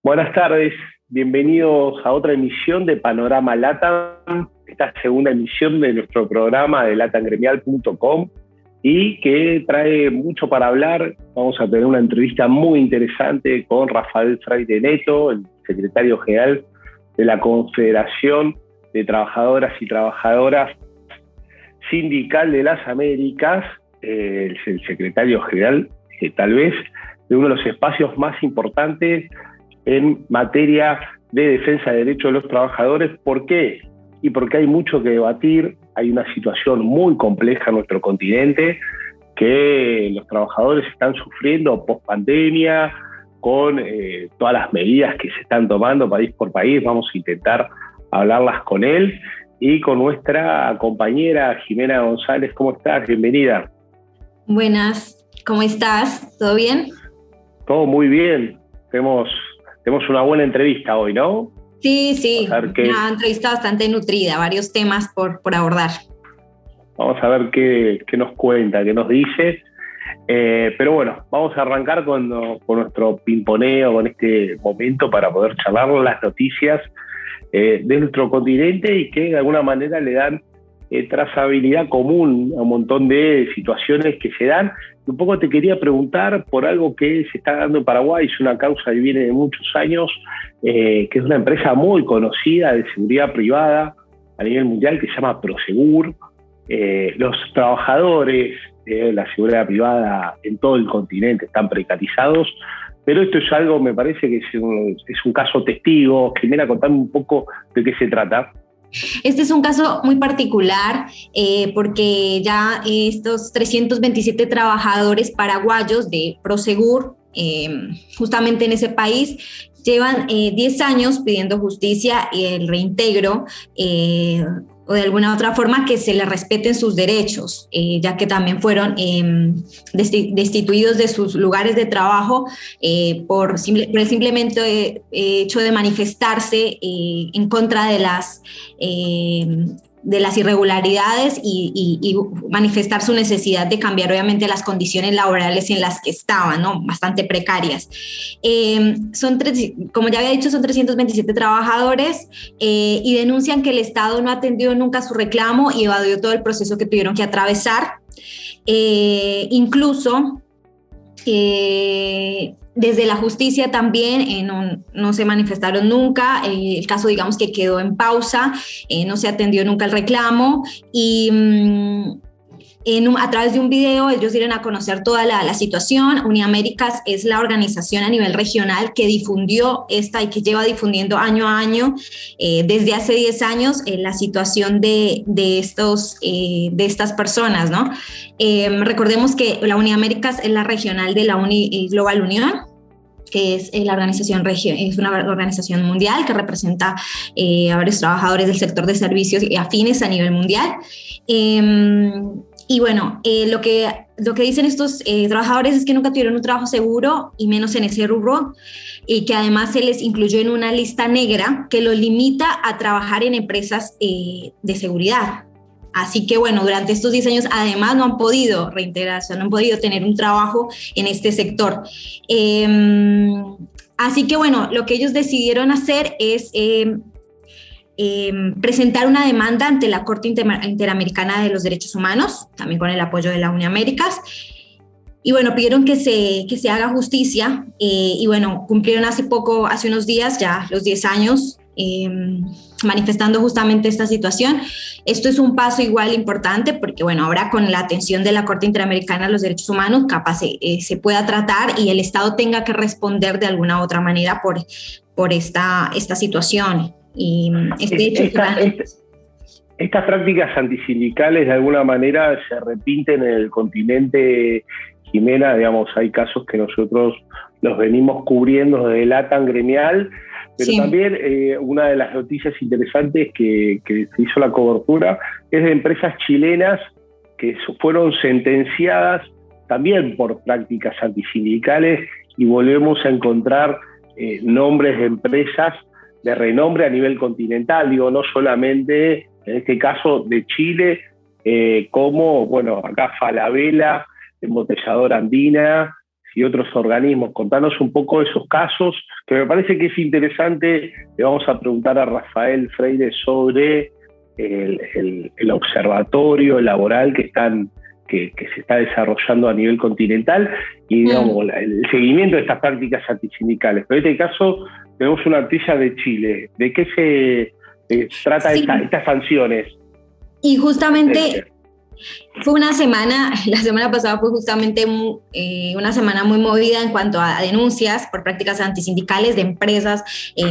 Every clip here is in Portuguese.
Buenas tardes, bienvenidos a otra emisión de Panorama LATAM, esta segunda emisión de nuestro programa de latamgremial.com y que trae mucho para hablar. Vamos a tener una entrevista muy interesante con Rafael Freire Neto, el secretario general de la Confederación de Trabajadoras y Trabajadoras Sindical de las Américas, el secretario general, tal vez, de uno de los espacios más importantes en materia de defensa de derechos de los trabajadores. ¿Por qué? Y porque hay mucho que debatir, hay una situación muy compleja en nuestro continente, que los trabajadores están sufriendo post-pandemia, con todas las medidas que se están tomando país por país. Vamos a intentar hablarlas con él y con nuestra compañera Jimena González. ¿Cómo estás? Bienvenida. Buenas, ¿cómo estás? ¿Todo bien? Todo muy bien. Tenemos una buena entrevista hoy, ¿no? Sí, una entrevista bastante nutrida, varios temas por abordar. Vamos a ver qué nos cuenta, qué nos dice. Pero bueno, vamos a arrancar con nuestro pimponeo, con este momento para poder charlar las noticias de nuestro continente y que de alguna manera le dan trazabilidad común a un montón de situaciones que se dan. Un poco te quería preguntar por algo que se está dando en Paraguay, es una causa que viene de muchos años, que es una empresa muy conocida de seguridad privada a nivel mundial que se llama Prosegur. Los trabajadores de la seguridad privada en todo el continente están precarizados, pero esto es algo, me parece que es un caso testigo. Jimena, contame un poco de qué se trata. Este es un caso muy particular porque ya estos 327 trabajadores paraguayos de Prosegur, justamente en ese país, llevan 10 años pidiendo justicia y el reintegro o de alguna otra forma que se les respeten sus derechos, ya que también fueron destituidos de sus lugares de trabajo por el simplemente hecho de manifestarse en contra de las irregularidades y manifestar su necesidad de cambiar obviamente las condiciones laborales en las que estaban, ¿no? Bastante precarias. Como ya había dicho, son 327 trabajadores y denuncian que el Estado no atendió nunca su reclamo y evadió todo el proceso que tuvieron que atravesar. Incluso desde la justicia también no se manifestaron nunca, el caso digamos que quedó en pausa, no se atendió nunca el reclamo y a través de un video ellos dieron a conocer toda la situación. Uniaméricas es la organización a nivel regional que difundió esta y que lleva difundiendo año a año desde hace 10 años la situación de estas personas, ¿no? Recordemos que la Uniaméricas es la regional de la Global Unión, que es la es una organización mundial que representa a varios trabajadores del sector de servicios y afines a nivel mundial. Y bueno, lo que dicen estos trabajadores es que nunca tuvieron un trabajo seguro y menos en ese rubro, y que además se les incluyó en una lista negra que los limita a trabajar en empresas de seguridad. Así que bueno, durante estos 10 años además no han podido reintegrarse, no han podido tener un trabajo en este sector. Así que bueno, lo que ellos decidieron hacer es presentar una demanda ante la Corte Interamericana de los Derechos Humanos, también con el apoyo de la Uniaméricas. Y bueno, pidieron que se haga justicia y bueno, cumplieron hace unos días ya los 10 años manifestando justamente esta situación. Esto es un paso igual importante porque bueno, ahora con la atención de la Corte Interamericana de los Derechos Humanos capaz se pueda tratar y el Estado tenga que responder de alguna u otra manera por esta situación. Y estas prácticas antisindicales de alguna manera se repiten en el continente, Jimena. Digamos, hay casos que nosotros los venimos cubriendo desde LATAM Gremial, pero sí, también una de las noticias interesantes que se hizo la cobertura es de empresas chilenas que fueron sentenciadas también por prácticas antisindicales, y volvemos a encontrar nombres de empresas de renombre a nivel continental, digo, no solamente en este caso de Chile, como, bueno, acá Falabella, Embotelladora Andina, y otros organismos. Contanos un poco de esos casos, que me parece que es interesante. Le vamos a preguntar a Rafael Freire sobre el observatorio laboral que se está desarrollando a nivel continental y, digamos, el seguimiento de estas prácticas antisindicales. Pero en este caso tenemos una noticia de Chile. ¿De qué se trata estas sanciones? Y justamente fue una semana, la semana pasada fue justamente una semana muy movida en cuanto a denuncias por prácticas antisindicales de empresas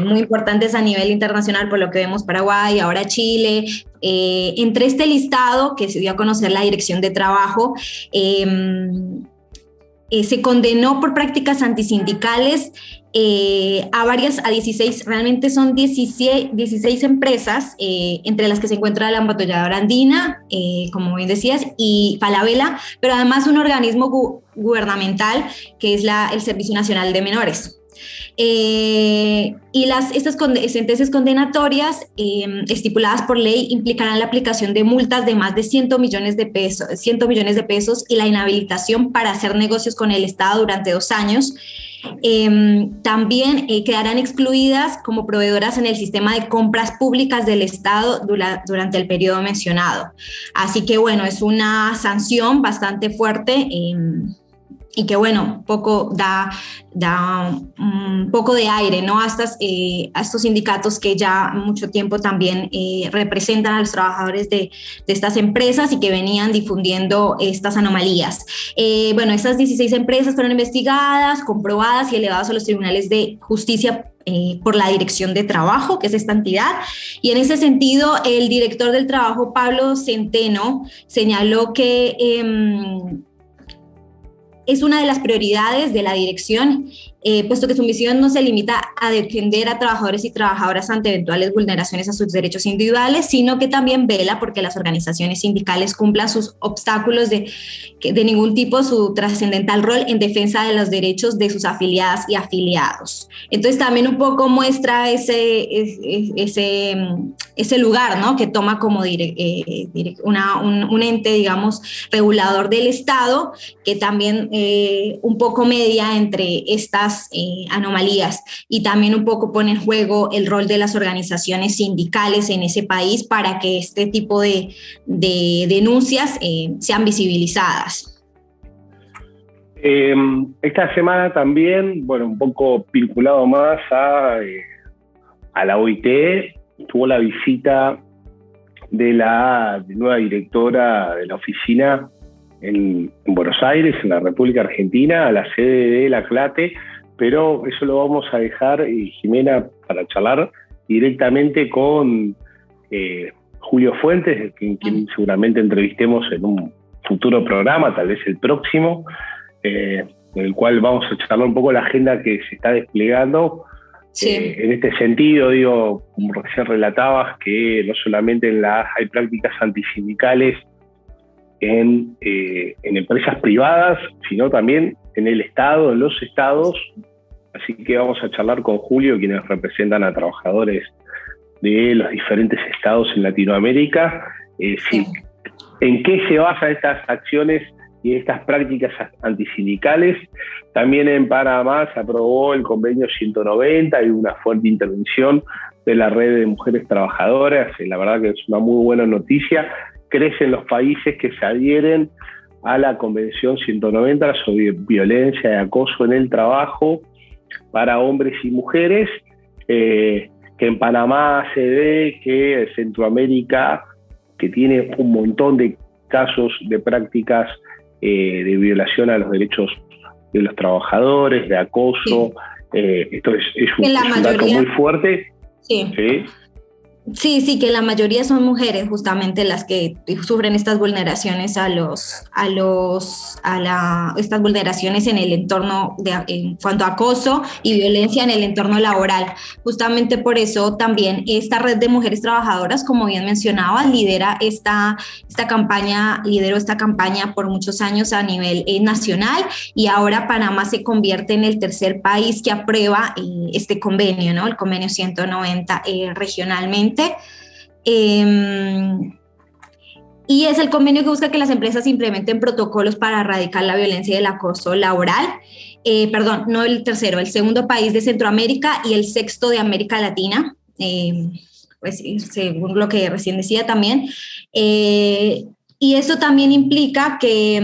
muy importantes a nivel internacional, por lo que vemos Paraguay, ahora Chile. Entre este listado que se dio a conocer la Dirección de Trabajo, se condenó por prácticas antisindicales a 16, realmente son 16 empresas, entre las que se encuentra la embotelladora Andina, como bien decías, y Falabella, pero además un organismo gubernamental que es el Servicio Nacional de Menores. Y estas sentencias condenatorias estipuladas por ley implicarán la aplicación de multas de más de 100 millones de pesos y la inhabilitación para hacer negocios con el Estado durante 2 años. También quedarán excluidas como proveedoras en el sistema de compras públicas del Estado durante el periodo mencionado. Así que bueno, es una sanción bastante fuerte y que bueno, da un poco de aire, ¿no? a estos sindicatos que ya mucho tiempo también representan a los trabajadores de estas empresas y que venían difundiendo estas anomalías. Bueno, estas 16 empresas fueron investigadas, comprobadas y elevadas a los tribunales de justicia por la Dirección de Trabajo, que es esta entidad, y en ese sentido el director del trabajo, Pablo Centeno, señaló que es una de las prioridades de la dirección, puesto que su misión no se limita a defender a trabajadores y trabajadoras ante eventuales vulneraciones a sus derechos individuales, sino que también vela porque las organizaciones sindicales cumplan sus obstáculos de ningún tipo, su trascendental rol en defensa de los derechos de sus afiliadas y afiliados. Entonces también un poco muestra ese lugar, ¿no?, que toma como un ente, digamos, regulador del Estado, que también un poco media entre estas anomalías y también un poco pone en juego el rol de las organizaciones sindicales en ese país para que este tipo de denuncias sean visibilizadas. Esta semana también, bueno, un poco vinculado más a la OIT, tuvo la visita de la nueva directora de la oficina en Buenos Aires, en la República Argentina, a la sede de la CLATE, pero eso lo vamos a dejar, Jimena, para charlar directamente con Julio Fuentes, quien seguramente entrevistemos en un futuro programa, tal vez el próximo, en el cual vamos a charlar un poco la agenda que se está desplegando. Sí. En este sentido, digo, como recién relatabas, que no solamente hay prácticas antisindicales en empresas privadas, sino también en el Estado, en los estados. Así que vamos a charlar con Julio, quienes representan a trabajadores de los diferentes estados en Latinoamérica. ¿En qué se basan estas acciones y estas prácticas antisindicales? También en Panamá se aprobó el convenio 190 y una fuerte intervención de la red de mujeres trabajadoras. La verdad que es una muy buena noticia. Crecen los países que se adhieren a la Convención 190 sobre violencia y acoso en el trabajo para hombres y mujeres, que en Panamá se ve que Centroamérica, que tiene un montón de casos de prácticas de violación a los derechos de los trabajadores, de acoso, esto es un dato muy fuerte. Sí. Sí, que la mayoría son mujeres justamente las que sufren estas vulneraciones estas vulneraciones en el entorno en cuanto a acoso y violencia en el entorno laboral. Justamente por eso también esta red de mujeres trabajadoras, como bien mencionaba, lideró esta campaña por muchos años a nivel nacional, y ahora Panamá se convierte en el tercer país que aprueba este convenio, ¿no? El convenio 190 regionalmente. Y es el convenio que busca que las empresas implementen protocolos para erradicar la violencia y el acoso laboral. perdón, no el tercero, el segundo país de Centroamérica y el sexto de América Latina, pues según lo que recién decía también. Y esto también implica que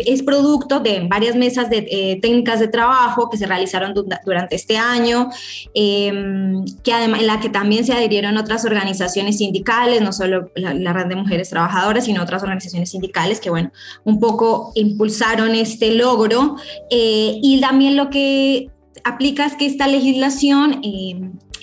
es producto de varias mesas de técnicas de trabajo que se realizaron durante este año, que además, en la que también se adhirieron otras organizaciones sindicales, no solo la Red de Mujeres Trabajadoras, sino otras organizaciones sindicales que, bueno, un poco impulsaron este logro. Y también lo que aplica es que esta legislación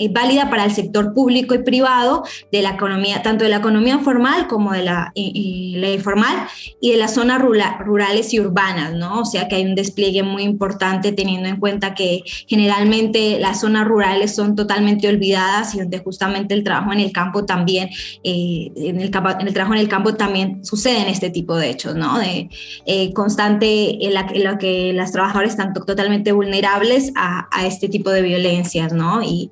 es válida para el sector público y privado de la economía, tanto de la economía formal como de la informal y de las zonas rurales y urbanas, ¿no? O sea que hay un despliegue muy importante teniendo en cuenta que generalmente las zonas rurales son totalmente olvidadas y donde justamente el trabajo en el campo también, en el trabajo en el campo también suceden este tipo de hechos, ¿no? De constante en lo que las trabajadoras están totalmente vulnerables a este tipo de violencias, ¿no? Y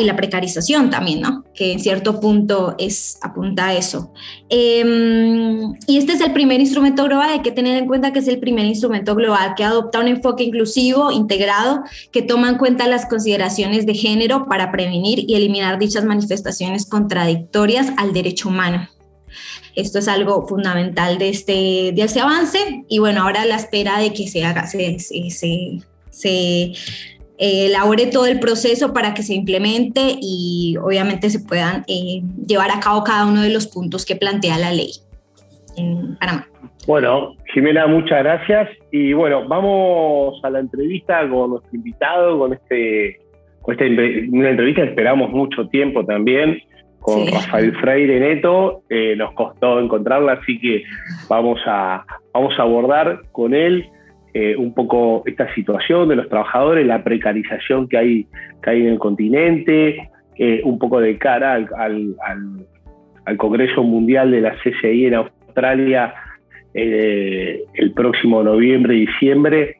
la precarización también, ¿no? Que en cierto punto apunta a eso. Y este es el primer instrumento global, hay que tener en cuenta que es el primer instrumento global que adopta un enfoque inclusivo, integrado, que toma en cuenta las consideraciones de género para prevenir y eliminar dichas manifestaciones contradictorias al derecho humano. Esto es algo fundamental de ese avance y bueno, ahora a la espera de que se elabore todo el proceso para que se implemente y obviamente se puedan llevar a cabo cada uno de los puntos que plantea la ley en Panamá. Bueno, Jimena, muchas gracias. Y bueno, vamos a la entrevista con nuestro invitado, con una entrevista que esperamos mucho tiempo también, con Rafael Freire Neto. Nos costó encontrarla, así que vamos a abordar con él un poco esta situación de los trabajadores, la precarización que hay en el continente, un poco de cara al Congreso Mundial de la CCI en Australia el próximo noviembre y diciembre,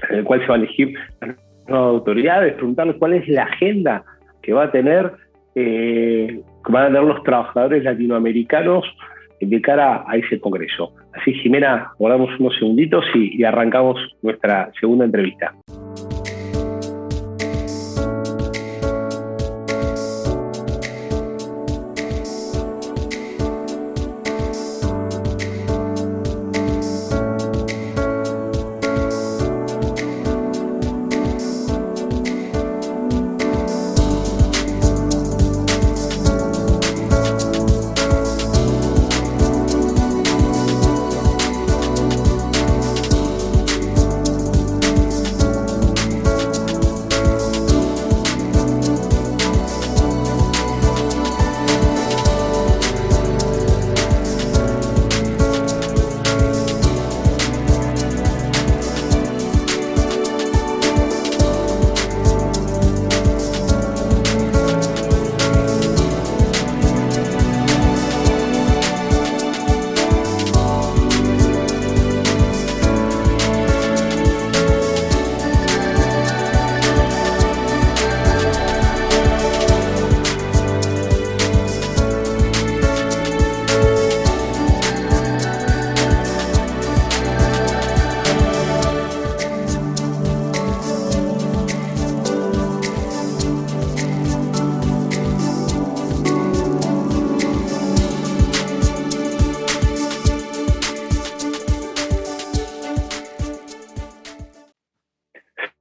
en el cual se va a elegir las nuevas autoridades, preguntarles cuál es la agenda que van a tener los trabajadores latinoamericanos de cara a ese congreso. Así, Jimena, guardamos unos segunditos y arrancamos nuestra segunda entrevista.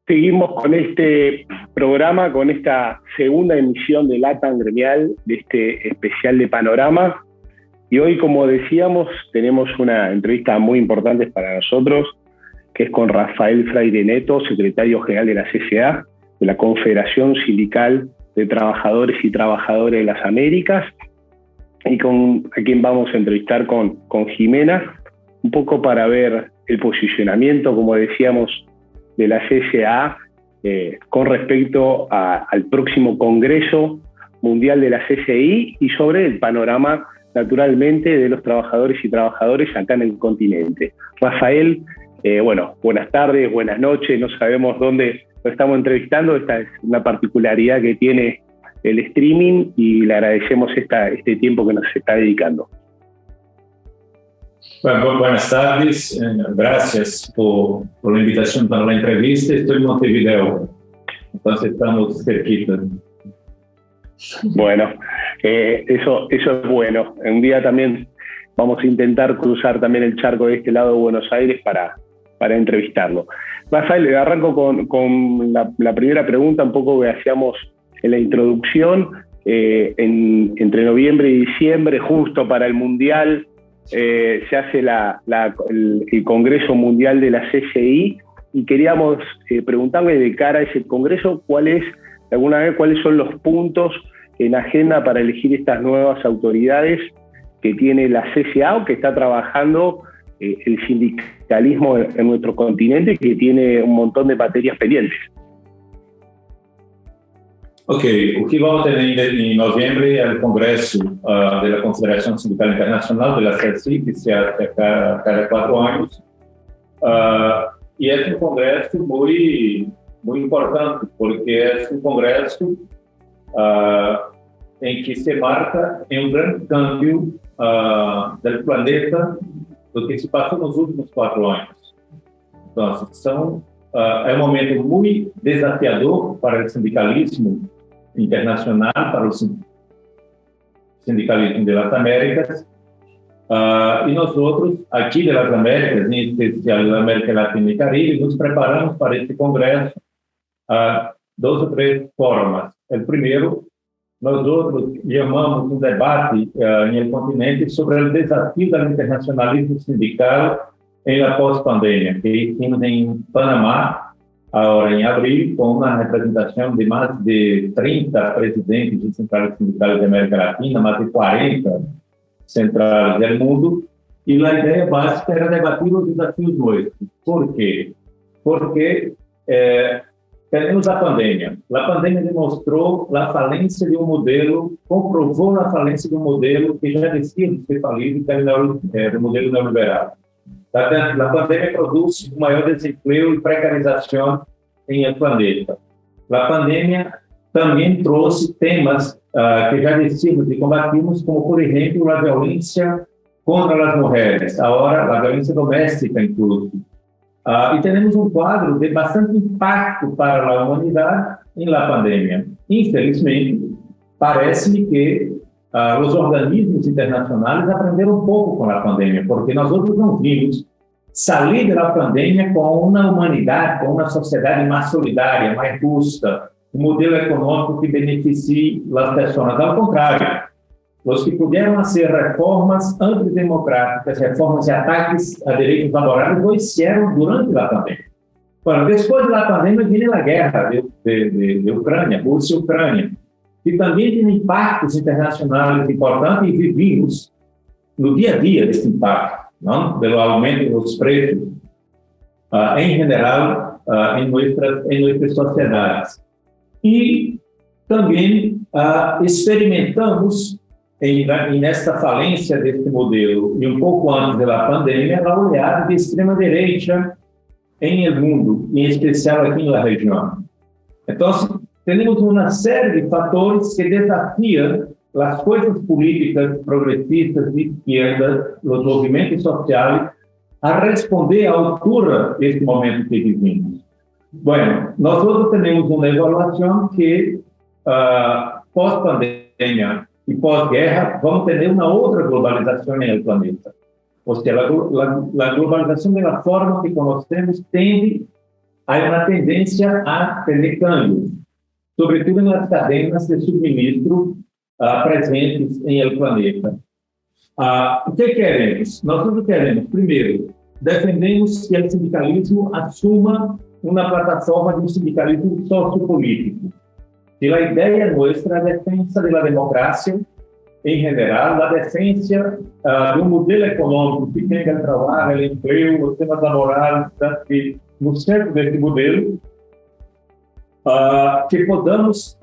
Seguimos con este programa, con esta segunda emisión de LATAM Gremial, de este especial de Panorama. Y hoy, como decíamos, tenemos una entrevista muy importante para nosotros, que es con Rafael Freire Neto, secretario general de la CCA, de la Confederación Sindical de Trabajadores y Trabajadoras de las Américas, y a quien vamos a entrevistar con Jimena, un poco para ver el posicionamiento, como decíamos, de la CCA con respecto al próximo Congreso Mundial de la CCI y sobre el panorama, naturalmente, de los trabajadores y trabajadoras acá en el continente. Rafael, buenas tardes, buenas noches, no sabemos dónde lo estamos entrevistando, esta es una particularidad que tiene el streaming y le agradecemos este tiempo que nos está dedicando. Bueno, buenas tardes, gracias por la invitación para la entrevista. Estoy en Montevideo, entonces estamos cerquita. Bueno, eso es bueno. Un día también vamos a intentar cruzar también el charco de este lado de Buenos Aires para entrevistarlo. Rafael, arranco con la primera pregunta, un poco que hacíamos en la introducción. Entre noviembre y diciembre, justo para el Mundial, se hace el Congreso Mundial de la CCI, y queríamos preguntarle de cara a ese Congreso cuáles son los puntos en agenda para elegir estas nuevas autoridades que tiene la CCA o que está trabajando el sindicalismo en nuestro continente, que tiene un montón de materias pendientes. Ok, o que vamos a tener en noviembre el Congreso de la Confederación Sindical Internacional, de la CSI, que se hace cada 4 años. Y es un congreso muy importante, porque es un congreso en que se marca un gran cambio del planeta do que se passou nos últimos 4 anos. Então, é um momento muito desafiador para o sindicalismo internacional, para o sindicalismo de las Américas, e nós outros, aqui de las Américas, em especial da América Latina e Caribe, nos preparamos para este congresso de 2 ou 3 formas. O primeiro, nós outros chamamos um debate no continente sobre o desafio do internacionalismo sindical em la pós-pandemia, que hicimos em Panamá, agora em abril, com uma representação de mais de 30 presidentes de centrais sindicais da América Latina, mais de 40 centrais do mundo, e a ideia básica era debater os desafios nossos. Por quê? Porque temos a pandemia. A pandemia demonstrou a falência de um modelo, comprovou a falência de um modelo que já decidia ser falido, que era o modelo neoliberal. A pandemia produz o maior desemprego e precarização em el planeta. A pandemia também trouxe temas que já decíamos e combatimos, como, por exemplo, a violência contra as mulheres, agora a violência doméstica, incluso. E temos um quadro de bastante impacto para a humanidade em la pandemia. Infelizmente, parece-me que os organismos internacionais aprenderam um pouco com a pandemia, porque nós outros não vimos sair da pandemia com uma humanidade, com uma sociedade mais solidária, mais justa, um modelo econômico que beneficie as pessoas. Ao contrário, os que puderam fazer reformas antidemocráticas, reformas de ataques a direitos laborais, o hicieron durante a pandemia. Bueno, depois da pandemia, vem a guerra de Ucrânia, Rússia e Ucrânia, que também tem impactos internacionais importantes, e vivimos no dia a dia desse impacto, não? Pelo aumento dos preços, em geral, em nossas sociedades. E também experimentamos, nesta falência desse modelo, e um pouco antes da pandemia, a oleada de extrema-direita em el mundo, em especial aqui na região. Então, temos uma série de fatores que desafiam as forças políticas progressistas de esquerda, os movimentos sociais, a responder à altura deste momento que vivimos. Bueno, nós temos uma evaluação que, pós-pandemia e pós-guerra, vamos ter uma outra globalização no planeta. Ou seja, a globalização da forma que conhecemos tende a uma tendência a ter câmbios, sobretudo nas cadenas de suministro presentes em el planeta. O que queremos? Nós queremos, primeiro, defendemos que o sindicalismo assuma uma plataforma de um sindicalismo sociopolítico. E a ideia nossa é a defesa da democracia em geral, a defesa de um modelo econômico que tenha o trabalho, o emprego, os temas laborais, que no centro desse modelo, que podamos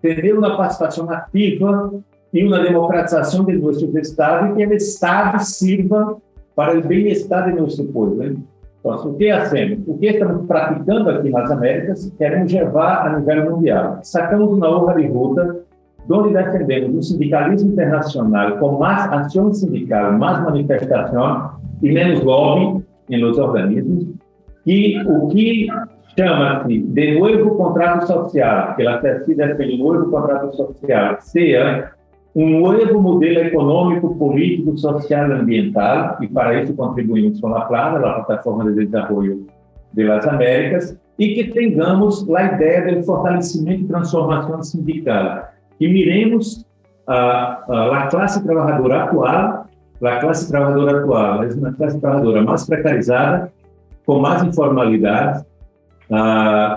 ter uma participação ativa e uma democratização de nossos estados, e que o Estado sirva para o bem-estar de nosso povo. Então, o que hacemos? O que estamos praticando aqui nas Américas, queremos levar a nível mundial. Sacamos uma hoja de ruta onde defendemos um sindicalismo internacional com mais ação sindical, mais manifestação e menos lobby nos organismos, e o que chama-se de novo contrato social, que ela decide pelo novo contrato social, seja um novo modelo econômico, político, social e ambiental, e para isso contribuímos com a PLAN, a Plataforma de Desenvolvimento das Américas, e que tenhamos a ideia do fortalecimento e transformação sindical, que miremos a classe trabalhadora atual, é uma classe trabalhadora mais precarizada, com mais informalidade,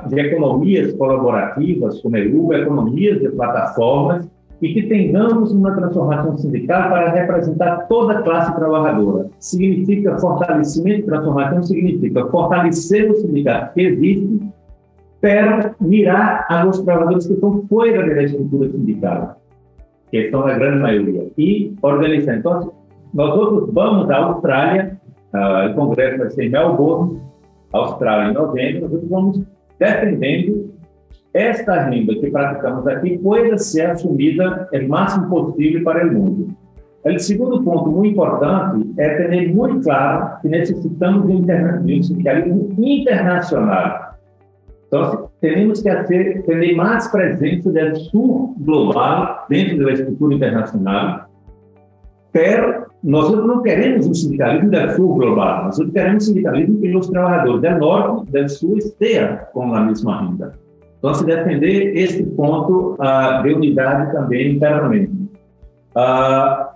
de economias colaborativas, como economias de plataformas, e que tenhamos uma transformação sindical para representar toda a classe trabalhadora. Significa fortalecimento, transformação significa fortalecer o sindicato que existe para mirar aos trabalhadores que estão fora da estrutura sindical, que são a grande maioria, e organizar. Então, nós vamos à Austrália, o Congresso vai ser em Melbourne, Austrália, em novembro, nós vamos defendendo esta renda que praticamos aqui pode ser assumida o máximo possível para o mundo. O segundo ponto muito importante é ter muito claro que necessitamos de um sindicalismo internacional. Então, temos que ter mais presença do sul global dentro da estrutura internacional. Pero nós não queremos um sindicalismo do sul global, nós queremos um sindicalismo que os trabalhadores do norte e do sul estejam com a mesma renda. Então, se defender este ponto de unidade também internamente.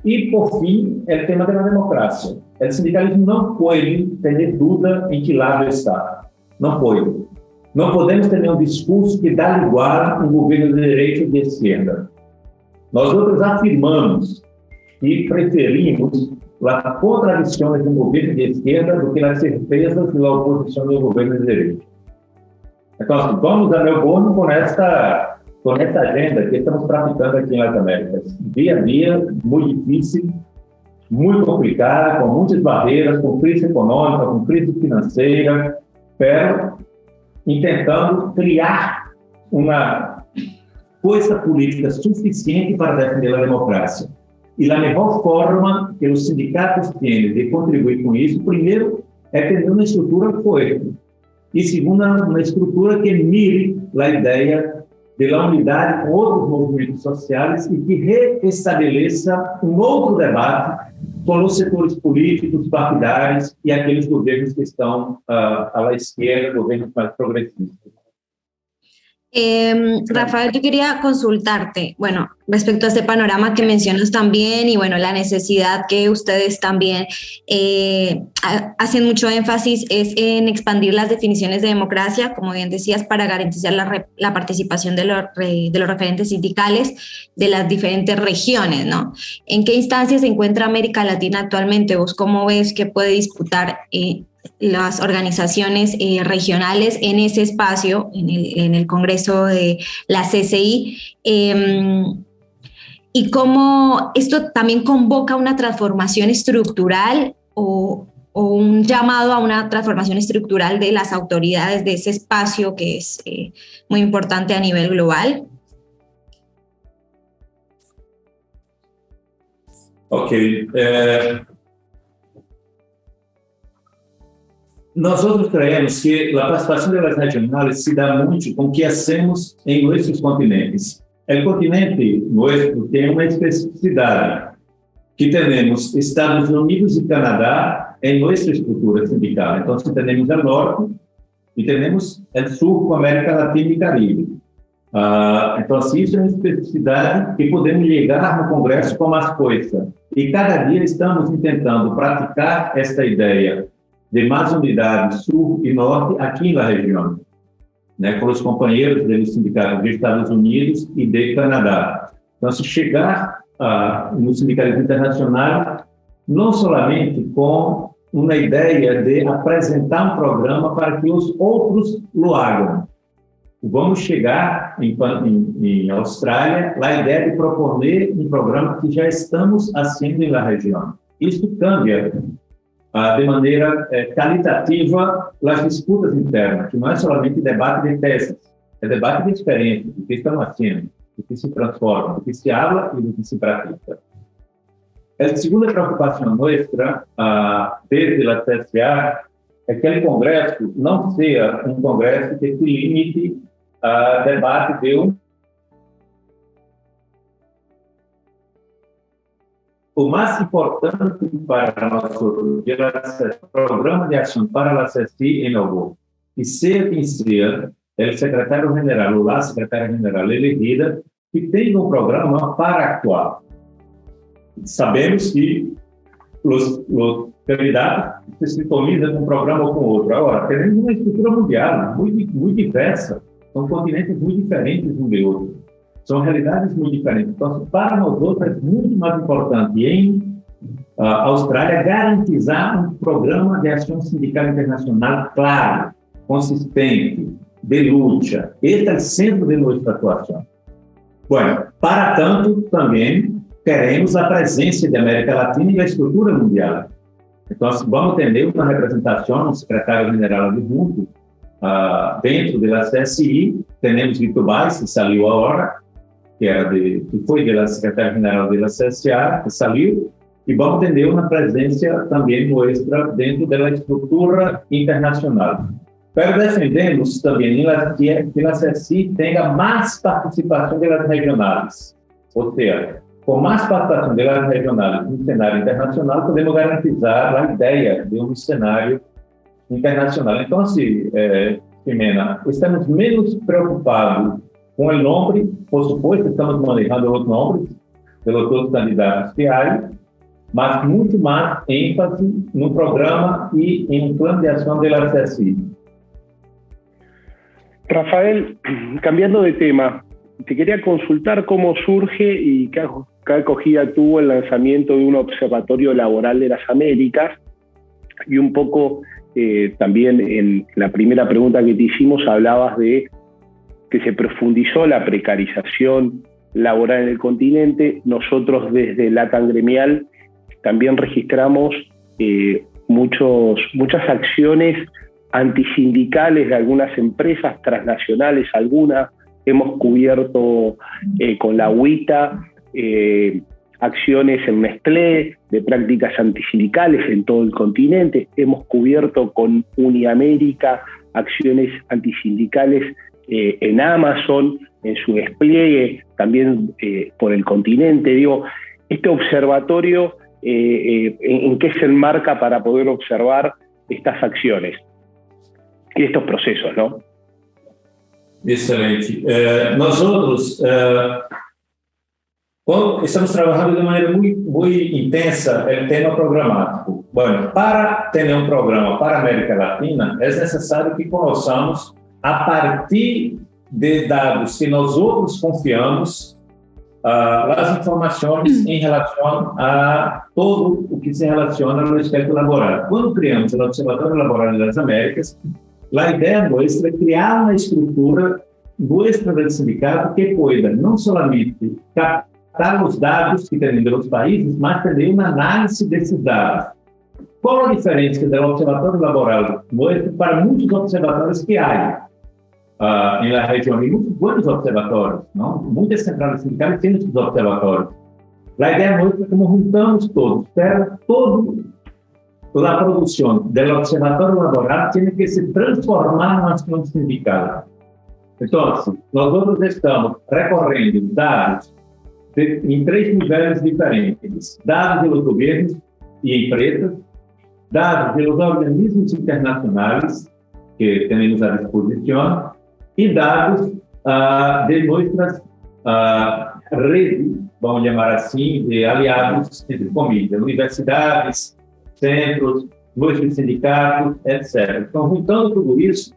E, por fim, é o tema da democracia. O sindicalismo não pode ter dúvida em que lado está. Não pode. Não podemos ter um discurso que dá igual um governo de direita ou de esquerda. Nós outros afirmamos e preferimos a contradição de um governo de esquerda do que as certezas da oposição do governo de direita. Então, vamos a Melbourne com esta agenda que estamos praticando aqui em Las Américas. Dia a dia, muito difícil, muito complicada, com muitas barreiras, com crise econômica, com crise financeira, pero tentando criar uma força política suficiente para defender a democracia. E a melhor forma que os sindicatos têm de contribuir com isso, primeiro, é ter uma estrutura forte. E segundo, uma estrutura que mire a ideia de unidade com outros movimentos sociais e que reestabeleça um outro debate com os setores políticos, partidários e aqueles governos que estão à esquerda, governos mais progressistas. Rafael, yo quería consultarte, bueno, respecto a este panorama que mencionas también y bueno, la necesidad que ustedes también hacen mucho énfasis es en expandir las definiciones de democracia, como bien decías, para garantizar la participación de los referentes sindicales de las diferentes regiones, ¿no? ¿En qué instancia se encuentra América Latina actualmente? ¿Vos cómo ves que puede disputar las organizaciones regionales en ese espacio, en el Congreso de la CCI, y cómo esto también convoca una transformación estructural o un llamado a una transformación estructural de las autoridades de ese espacio que es muy importante a nivel global? Ok. Nós creemos que a participação das regionais se dá muito com o que hacemos em nossos continentes. O continente nosso tem uma especificidade, que temos Estados Unidos e Canadá em nossa estrutura sindical. Então, temos o norte e temos o sul com a América Latina e Caribe. Então, isso é uma especificidade que podemos chegar no Congresso com mais força. E cada dia estamos tentando praticar esta ideia de mais unidade sul e norte aqui na região, né, com os companheiros dos sindicatos dos Estados Unidos e de Canadá. Então, se chegar no sindicalismo internacional, não somente com uma ideia de apresentar um programa para que os outros o hagam. Vamos chegar em Austrália, a ideia de proponer um programa que já estamos fazendo na região. Isso cambia de maneira qualitativa as disputas internas, que não é somente debate de teses, é debate de experiência, do que estamos fazendo. do que se transforma, do que se habla e do que se pratica. A segunda preocupação nossa, desde a CSA, é que o congresso não seja um congresso que se limite a debate de O mais importante para nosso programa de ação para a CSI em Novo, e ser quem seja o secretário-geral ou a secretária-geral elegida, que tenha um programa para actuar. Sabemos que os candidatos se sintonizam com um programa ou com outro. Agora, temos uma estrutura mundial muito diversa, são continentes muito diferentes um do outro. São realidades muito diferentes. Então, para nós outros, é muito mais importante em Austrália garantizar um programa de ação sindical internacional claro, consistente, de luta. Este é o centro de nossa atuação. Bueno, para tanto, também queremos a presença da América Latina e da estrutura mundial. Então, vamos ter uma representação, um secretário-geral adjunto, dentro da CSI. Temos Vitor Baez, que saiu agora, que foi da secretária-geral da CSA, que saiu, e vamos ter uma presença também nossa dentro da estrutura internacional. Pero defendemos também que a CSI tenha mais participação das regionais, ou seja, com mais participação das regionais no cenário internacional, podemos garantizar a ideia de um cenário internacional. Então, assim, Ximena, estamos menos preocupados com o nome, por supuesto, estamos manejando os nomes de outros candidatos que há, mas muito mais ênfase no programa e em um plano de ação da CSI. Rafael, cambiando de tema, te quería consultar cómo surge y qué acogida tuvo el lanzamiento de un observatorio laboral de las Américas, y un poco también en la primera pregunta que te hicimos hablabas de que se profundizó la precarización laboral en el continente. Nosotros desde LATAM Gremial también registramos muchas acciones antisindicales de algunas empresas transnacionales, algunas hemos cubierto con la UITA, acciones en Nestlé de prácticas antisindicales en todo el continente, hemos cubierto con Uniamérica acciones antisindicales en Amazon, en su despliegue también por el continente. Digo, este observatorio, ¿en qué se enmarca para poder observar estas acciones y estos procesos, ¿no? Excelente. Nosotros estamos trabajando de manera muy intensa el tema programático. Bueno, para tener un programa para América Latina, es necesario que conozcamos a partir de dados que nós outros confiamos, as informações em relação a todo o que se relaciona ao aspecto laboral. Quando criamos o Observatório Laboral das Américas, a ideia nossa é criar uma estrutura nossa do sindicato que pueda não somente captar os dados que tem dos países, mas também uma análise desses dados. Qual a diferença do Observatório Laboral nosso para muitos observatórios que há na região? E muitos bons observatórios, não? Muitas centrais sindicais têm esses observatórios. A ideia nossa é como juntamos todos, toda a produção do observatório laboral tem que se transformar numa ação sindical. Então, nós estamos recorrendo dados em 3 níveis diferentes: dados dos governos e empresas, dados dos organismos internacionais que temos à disposição e dados de nossas redes, vamos chamar assim, de aliados, entre comillas, universidades, centros, nossos sindicatos, etc. Então, juntando tudo isso,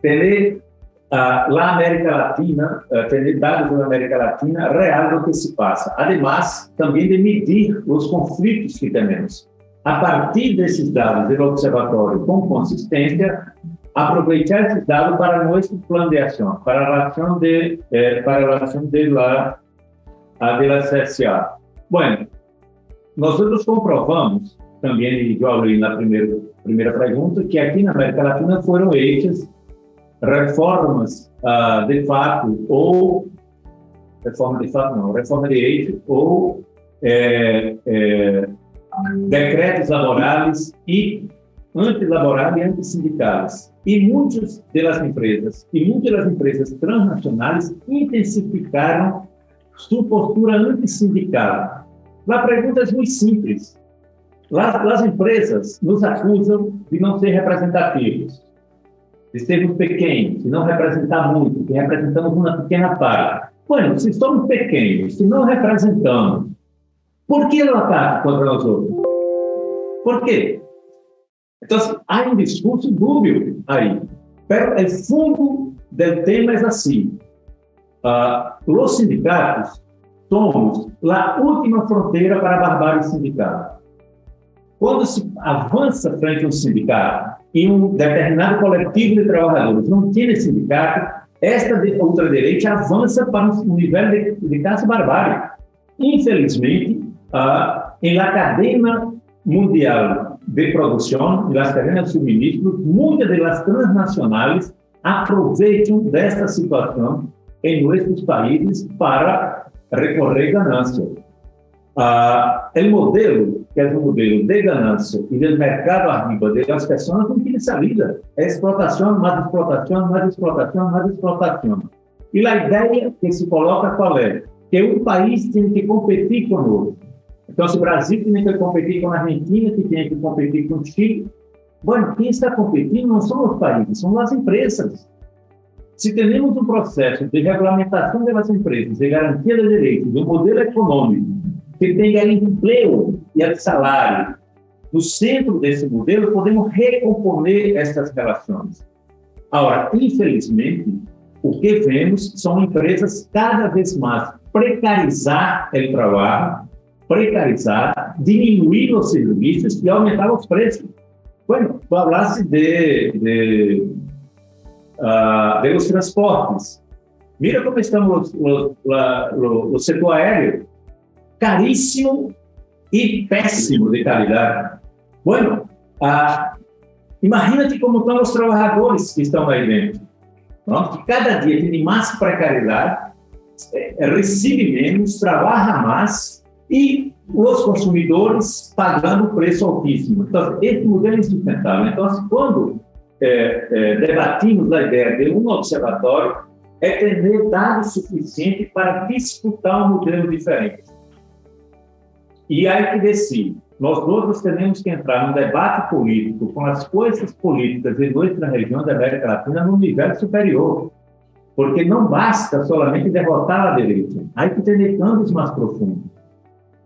ter na América Latina, ter dados da América Latina real do que se passa. Además, também de medir os conflitos que temos. A partir desses dados do observatório com consistência, aproveitar esses dados para nosso plano de ação, para a ação da CSA. Bueno, nós comprovamos também, igual na primeira pergunta, que aqui na América Latina foram feitas reformas, de fato, ou reforma de fato não, reforma de eixo ou decretos laborais e antilaborais e antissindicais. E muitas das empresas transnacionais intensificaram sua postura antissindical. A pergunta é muito simples. As empresas nos acusam de não ser representativos, de sermos pequenos, de não representar muito, que representamos uma pequena parte. Bueno, se somos pequenos, se não representamos, por que o ataque contra nós outros? Por quê? Então, há um discurso dúbio aí. Mas o fundo do tema é assim. Os sindicatos somos a última fronteira para a barbárie sindical. Quando se avança frente a um sindicato e um determinado coletivo de trabalhadores não tem sindicato, esta ultradireita avança para um nível de caça barbárie. Infelizmente, em la cadena mundial de produção, nas cadenas de suministro, muitas das transnacionais aproveitam desta situação em nossos países para recorrer ganância. O modelo, que é um modelo de ganância e do mercado arriba das pessoas, não tem saída. É explotação, mais explotação, mais explotação, mais explotação. E a ideia que se coloca qual é? Que um país tem que competir conosco. Então, se o Brasil tem que competir com a Argentina, que tem que competir com o Chile, bueno, quem está competindo não são os países, são as empresas. Se temos um processo de regulamentação das empresas, de garantia de direitos, de um modelo econômico que tenha emprego e salário no centro desse modelo, podemos recomponer essas relações. Agora, infelizmente, o que vemos são empresas cada vez mais precarizar o trabalho, precarizar, diminuir os serviços e aumentar os preços. Bueno, tu hablaste de los transportes. Mira como estamos o setor aéreo, caríssimo e péssimo de qualidade. Bueno, imagina-te como estão os trabalhadores que estão aí dentro. Não? Que cada dia tem mais precariedade, recebe menos, trabalha mais e os consumidores pagando preço altíssimo. Então, esse modelo é insustentável. Então, quando debatimos a ideia de um observatório, é ter dados suficientes para disputar um modelo diferente. E aí que decide. Nós outros temos que entrar num debate político com as forças políticas de nossa região da América Latina num nível superior. Porque não basta solamente derrotar a direita. Há que ter campos mais profundos.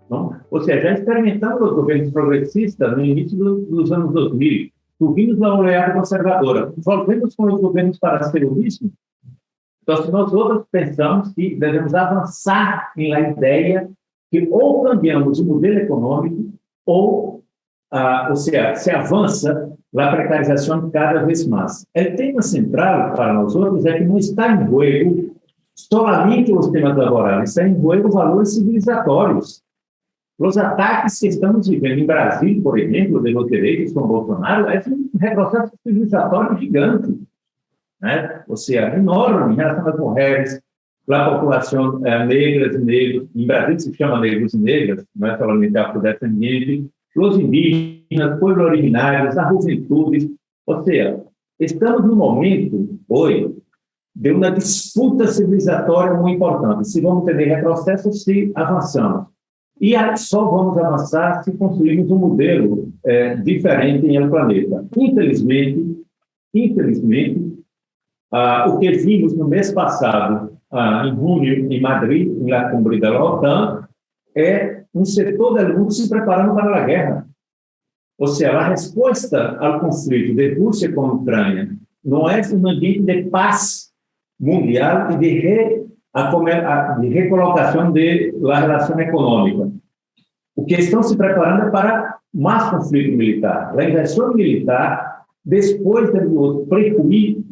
Não? Ou seja, já experimentamos os governos progressistas no início dos anos 2000. Subimos na oleada conservadora. Voltemos com os governos paracelulismo. Então, se nós outros pensamos que devemos avançar na ideia que ou cambiamos o modelo econômico ou seja, se avança na precarização cada vez mais. O tema central para nós outros é que não está em jogo somente os temas laborais, está em jogo valores civilizatórios. Os ataques que estamos vivendo em Brasil, por exemplo, de los direitos com Bolsonaro, é um retrocesso civilizatório gigante, né? Ou seja, enorme em relação às mulheres, a população negras e negros, em Brasil se chama negros e negras, não é somente afrodescendente, os indígenas, povos originários, a juventude. Ou seja, estamos num momento, hoje, de uma disputa civilizatória muito importante. Se vamos ter retrocesso, se avançamos. E só vamos avançar se construirmos um modelo diferente em el planeta. Infelizmente, o que vimos no mês passado, em junho, em Madrid, na cumbre da OTAN, é um setor do mundo se preparando para a guerra. Ou seja, a resposta ao conflito de Rússia com a Ucrânia não é um ambiente de paz mundial e de recolocação da relação econômica. O que estão se preparando é para mais conflito militar. A invasão militar, depois do prejuízo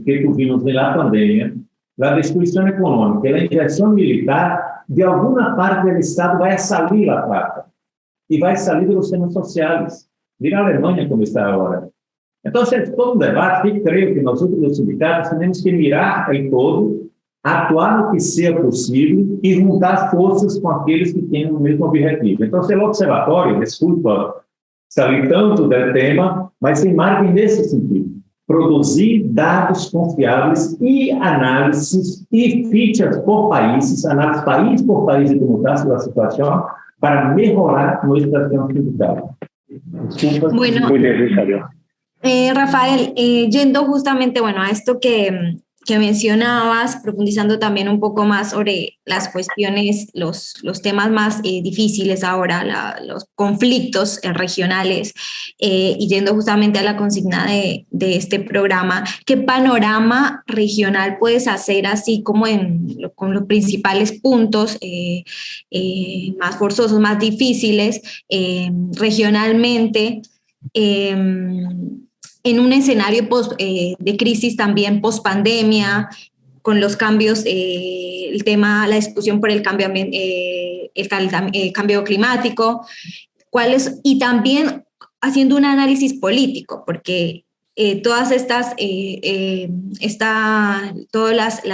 que tivemos na pandemia, a destruição econômica e a invasão militar, de alguma parte do Estado vai sair a plata e vai sair dos temas sociais. Mira a Alemanha como está agora. Então, é todo um debate que creio que nós, os sindicatos, temos que mirar em todo, atuar no que seja possível e juntar forças com aqueles que têm o mesmo objetivo. Então, o observatório, desculpa sair tanto do tema, mas tem marca nesse sentido. Produzir dados confiáveis e análises e fichas por países, análise país por país de como está a situação, para melhorar nuestra acción sindical. Bueno, muy necesario. Rafael, yendo justamente, bueno, a esto que mencionabas, profundizando también un poco más sobre las cuestiones, los temas más difíciles ahora, los conflictos regionales, y yendo justamente a la consigna de este programa, ¿qué panorama regional puedes hacer así como con los principales puntos más forzosos, más difíciles regionalmente? En un escenario de crisis también post-pandemia, con los cambios, el tema, la discusión por el cambio, cambio climático, y también haciendo un análisis político, porque todas estas, todas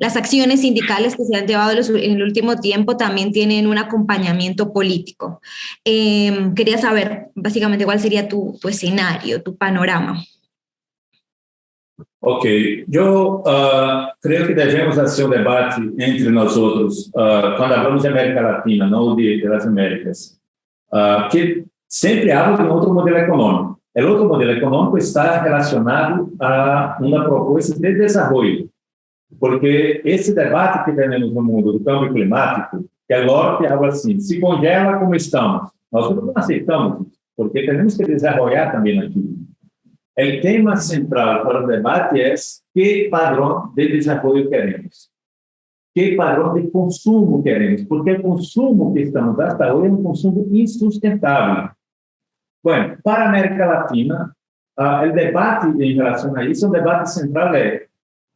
las acciones sindicales que se han llevado en el último tiempo también tienen un acompañamiento político. Quería saber básicamente cuál sería tu escenario, tu panorama. Ok, yo creo que debemos hacer un debate entre nosotros cuando hablamos de América Latina, no de las Américas, que siempre habla de otro modelo económico. El otro modelo económico está relacionado a una propuesta de desarrollo. Porque esse debate que temos no mundo do câmbio climático, que é logo que habla assim, se congela como estamos. Nós não aceitamos isso, porque temos que desenvolver também aqui. O tema central para o debate é que padrão de desenvolvimento queremos, que padrão de consumo queremos, porque o consumo que estamos hasta hoje é um consumo insustentável. Bueno, para a América Latina, o debate em relação a isso, o debate central é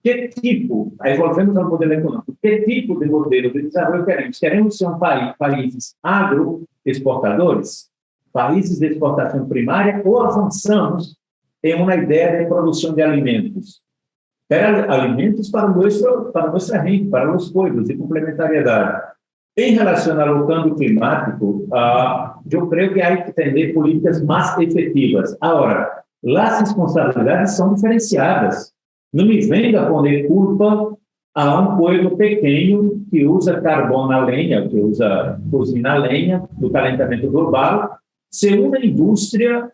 que tipo, aí voltamos ao modelo econômico, que tipo de modelo de desenvolvimento queremos? Queremos ser países agroexportadores, países de exportação primária, ou avançamos em uma ideia de produção de alimentos? Alimentos para nossa renda, para os povos, de complementariedade. Em relação ao câmbio climático, eu creio que há que ter políticas mais efetivas. Agora, as responsabilidades são diferenciadas. Não me venga pôr culpa a um povo pequeno que usa carvão na lenha, que usa cozinha na lenha do calentamento global, se uma indústria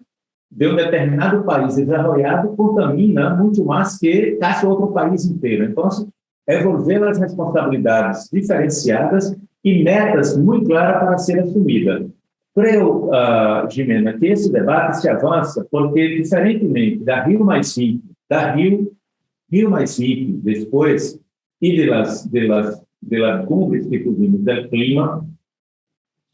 de um determinado país desenvolvido contamina muito mais que quase outro país inteiro. Então, envolver as responsabilidades diferenciadas e metas muito claras para ser assumida. Creio, Jimena, que esse debate se avança porque, diferentemente da Rio+5, depois, e de las cumbres que tuvimos do clima,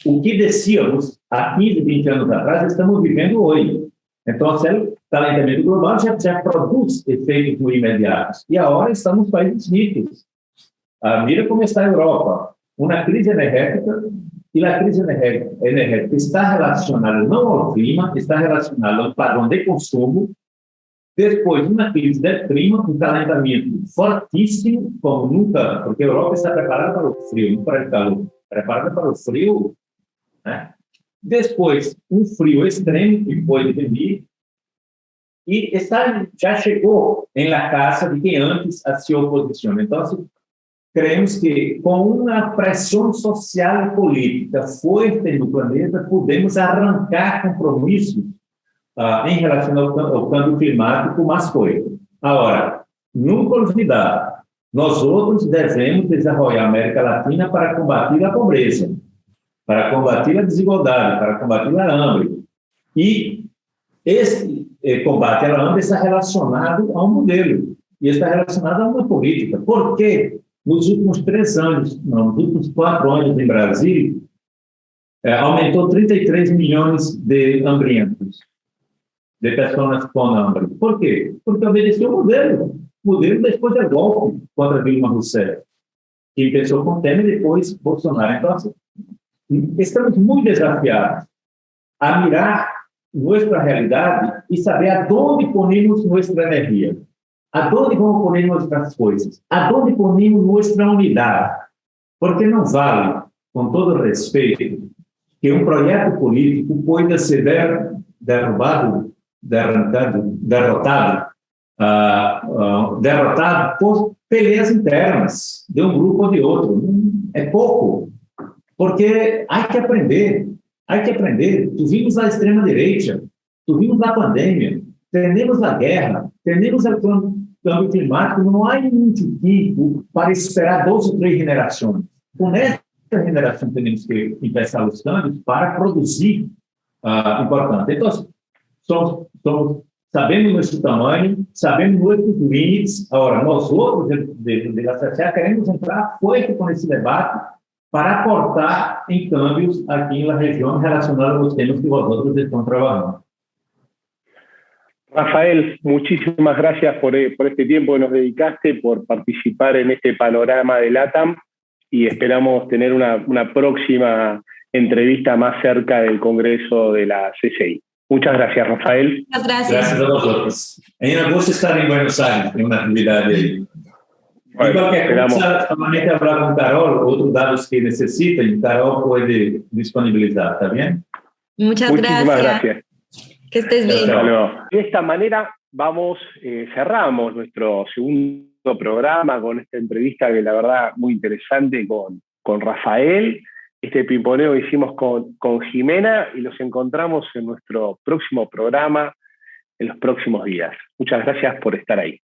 o que decíamos há 15, 20 anos atrás, estamos vivendo hoje. Então, o calentamento global já produz efeitos muito imediatos. E agora estamos países ricos. Mira como está a Europa. Uma crise energética, e a crise energética está relacionada não ao clima, está relacionada ao padrão de consumo. Depois, uma crise de clima, um calentamento fortíssimo, como nunca, porque a Europa está preparada para o frio, não para o calor, preparada para o frio, né? Depois, um frio extremo que pode vir, e já chegou em la casa de quem antes se oposiciona. Então, creemos que, com uma pressão social e política forte no planeta, podemos arrancar compromissos em relação ao câmbio climático, mas foi. Agora, nunca olvidar, nós outros devemos desenvolver a América Latina para combater a pobreza, para combater a desigualdade, para combater a hambre. E esse combate à hambre está relacionado a um modelo, e está relacionado a uma política. Por quê? Nos últimos 3 anos, não, nos últimos 4 anos em Brasil, aumentou 33 milhões de hambrientos, de pessoas com hambre. Por quê? Porque obedeceu o modelo depois do golpe contra Dilma Rousseff, que começou com Temer e depois Bolsonaro. Então, estamos muito desafiados a mirar nossa realidade e saber aonde ponemos nossa energia. aonde vamos poner nuestras coisas? Aonde ponemos nuestra unidade? Porque não vale, com todo respeito, que um projeto político pode ser derrotado por peleas internas de um grupo ou de outro. É pouco, porque há que aprender. Tivemos a extrema-direita, tivemos a pandemia, temos a guerra, temos o câmbio climático. Não há muito tempo para esperar 2 ou 3 gerações. Com essa geração, temos que começar os câmbios para produzir importante. Então, sabemos nosso tamanho, sabemos nossos limites. Agora, nós outros da sociedade queremos entrar forte com esse debate para aportar em câmbios aqui na região relacionados aos temas que vocês estão trabalhando. Rafael, muchísimas gracias por este tiempo que nos dedicaste, por participar en este panorama de LATAM y esperamos tener una próxima entrevista más cerca del Congreso de la CCI. Muchas gracias, Rafael. Muchas gracias. Gracias a vosotros. En agosto estaré en Buenos Aires, en una actividad ahí. Bueno, y cualquier cosa, solamente hablar con Carol, otros datos que necesiten, Carol puede disponibilizar, ¿está bien? Muchísimas gracias. Que estés bien. De esta manera cerramos nuestro segundo programa con esta entrevista que la verdad muy interesante con Rafael. Este pimponeo que hicimos con Jimena y los encontramos en nuestro próximo programa en los próximos días. Muchas gracias por estar ahí.